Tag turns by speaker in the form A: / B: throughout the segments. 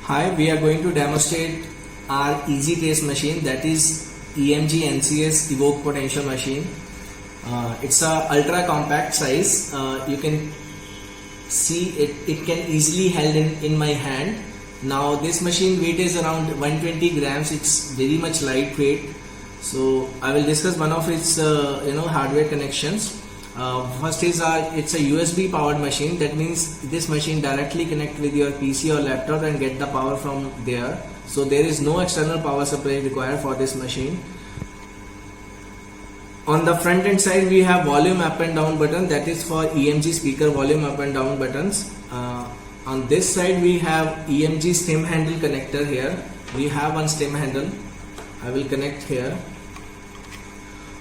A: Hi, we are going to demonstrate our easy trace machine, that is EMG NCS Evoke Potential Machine. It's a ultra compact size. You can see it can easily held in my hand. Now this machine weight is around 120 grams. It's very much lightweight. So I will discuss one of its hardware connections. First is it's a USB powered machine. That means this machine directly connect with your PC or laptop and get the power from there. So there is no external power supply required for this machine. On the front end side we have volume up and down button, that is for EMG speaker volume up and down buttons. On this side we have EMG stem handle connector here. We have one stem handle. I will connect here.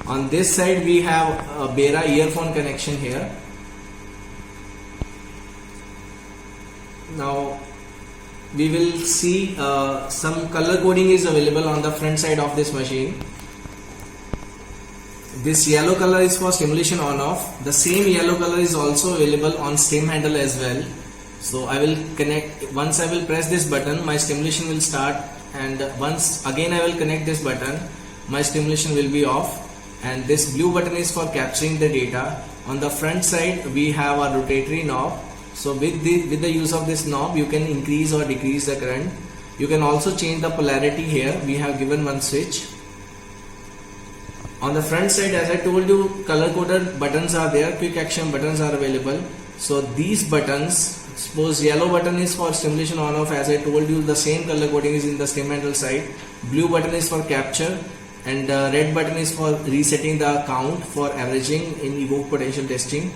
A: On this side we have a Bera earphone connection here. Now we will see some color coding is available on the front side of this machine. This yellow color is for stimulation on off. The same yellow color is also available on stem handle as well. So I will connect, once I will press this button my stimulation will start, and once again I will connect this button my stimulation will be off. And this blue button is for capturing the data. On the front side we have a rotatory knob. So with the use of this knob you can increase or decrease the current. You can also change the polarity here. We have given one switch. On the front side, as I told you, color coded buttons are there, quick action buttons are available. So these buttons, suppose yellow button is for stimulation on off, as I told you the same color coding is in the stem handle side. Blue button is for capture, and red button is for resetting the count for averaging in Evoke potential testing.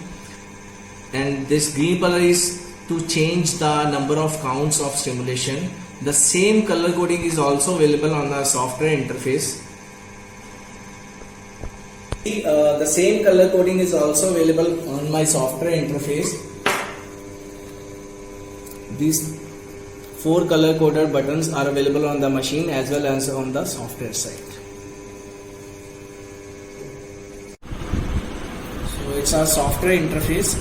A: And this green color is to change the number of counts of stimulation. The same color coding is also available on the software interface. The same color coding is also available on my software interface. These 4 color coded buttons are available on the machine as well as on the software side. So it's our software interface.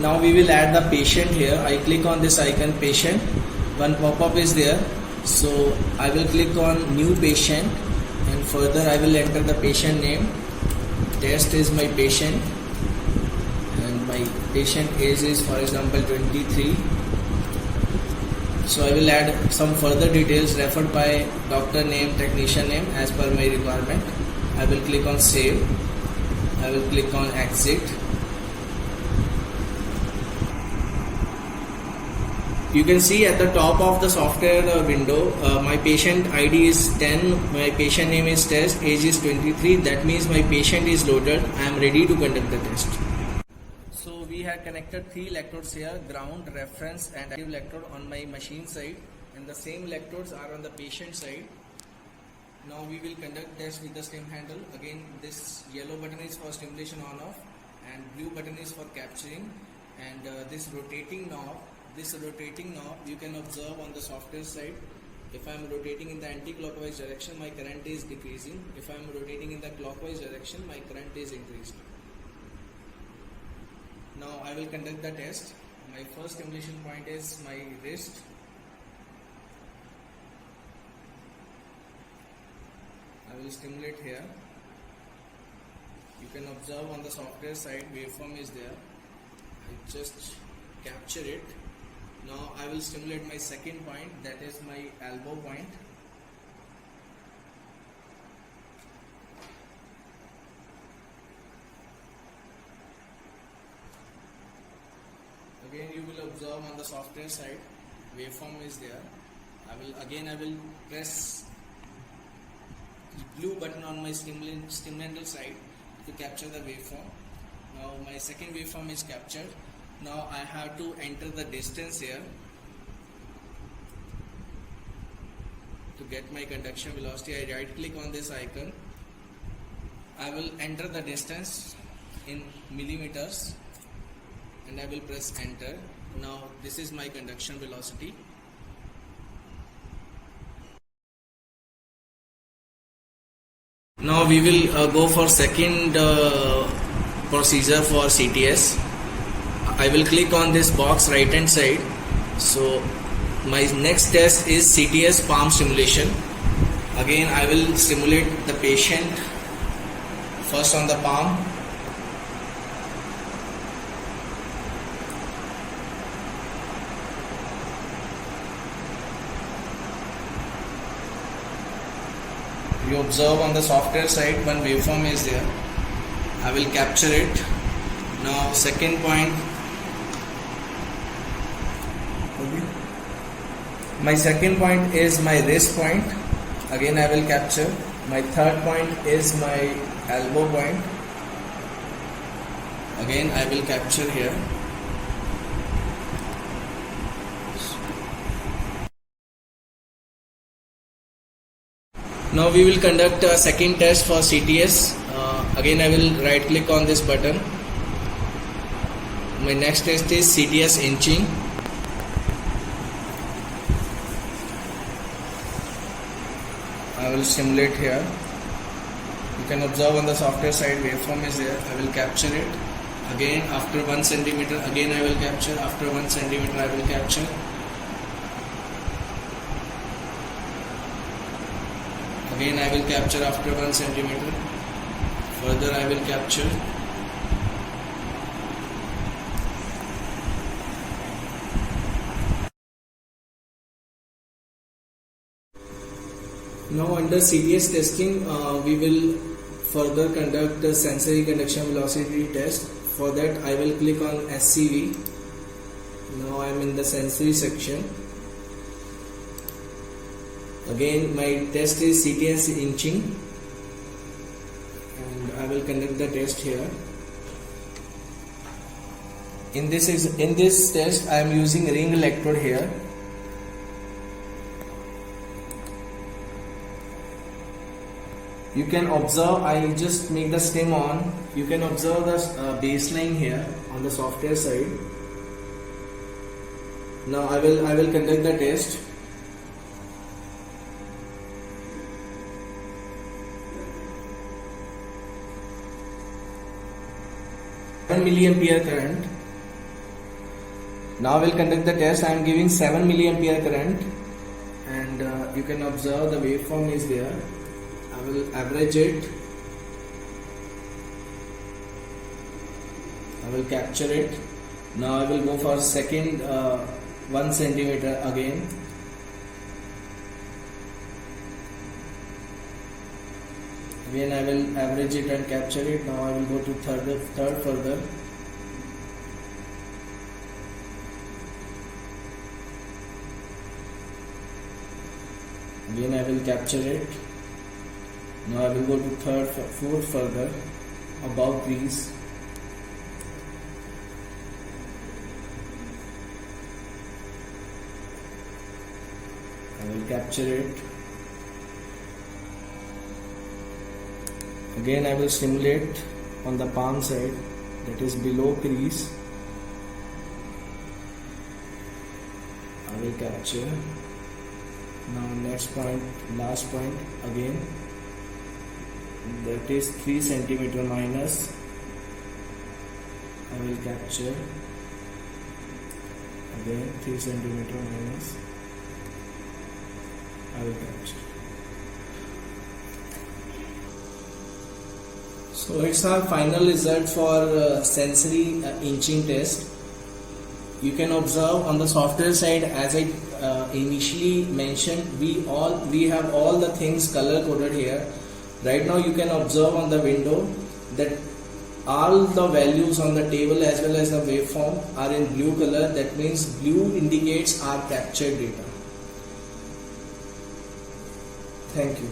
A: Now we will add the patient here. I click on this icon patient. One pop-up is there. So I will click on new patient, and further I will enter the patient name. Test is my patient, and my patient age is for example 23. So I will add some further details referred by doctor name, technician name as per my requirement. I will click on save. I will click on exit. You can see at the top of the software window, my patient ID is 10, my patient name is test, age is 23. That means my patient is loaded. I am ready to conduct the test. So we have connected 3 electrodes here, ground, reference and active electrode on my machine side, and the same electrodes are on the patient side. Now we will conduct test with the stem handle. Again, this yellow button is for stimulation on off, and blue button is for capturing, and this rotating knob you can observe on the software side. If I am rotating in the anti-clockwise direction, my current is decreasing. If I am rotating in the clockwise direction, my current is increasing. Now I will conduct the test. My first stimulation point is my wrist. I will stimulate here. You can observe on the software side waveform is there. I just capture it. Now I will stimulate my second point, that is my elbow point. Again you will observe on the software side waveform is there. I will press the blue button on my stem handle side to capture the waveform. Now my second waveform is captured. Now I have to enter the distance here to get my conduction velocity. I right click on this icon. I will enter the distance in millimeters and I will press enter. Now this is my conduction velocity. Now we will go for second procedure for CTS. I will click on this box right hand side. So my next test is CTS palm stimulation. Again, I will stimulate the patient first on the palm. You observe on the software side one waveform is there. I will capture it. Now second point. My second point is my wrist point. Again I will capture. My third point is my elbow point. Again I will capture here. Now we will conduct a second test for CTS. Again I will right click on this button. My next test is CTS inching. I will simulate here. You can observe on the software side waveform is there. I will capture it. Again after 1 centimeter, again I will capture. After 1 centimeter I will capture. Again I will capture after 1 centimeter. Further I will capture. Now under CTS testing, we will further conduct the sensory conduction velocity test. For that I will click on SCV. Now I am in the sensory section. Again my test is CTS inching and I will conduct the test here. In this test I am using ring electrode here. You can observe, I just make the stem on. You can observe the baseline here on the software side. Now I will conduct the test. Milliampere current. Now I will conduct the test. I am giving 7 milliampere current, and you can observe the waveform is there. I will average it. I will capture it. Now I will go for second 1 centimeter again. Again I will average it and capture it. Now I will go to third further. Again I will capture it. Now I will go to fourth further above crease. I will capture it. Again I will stimulate on the palm side, that is below crease. I will capture. Now next point, last point again, that is 3 centimeter minus. I will capture. Again 3 centimeter minus. I will capture. So it's our final result for sensory inching test. You can observe on the software side, as I initially mentioned, we have all the things color coded here. Right now you can observe on the window that all the values on the table as well as the waveform are in blue color. That means blue indicates our captured data. Thank you.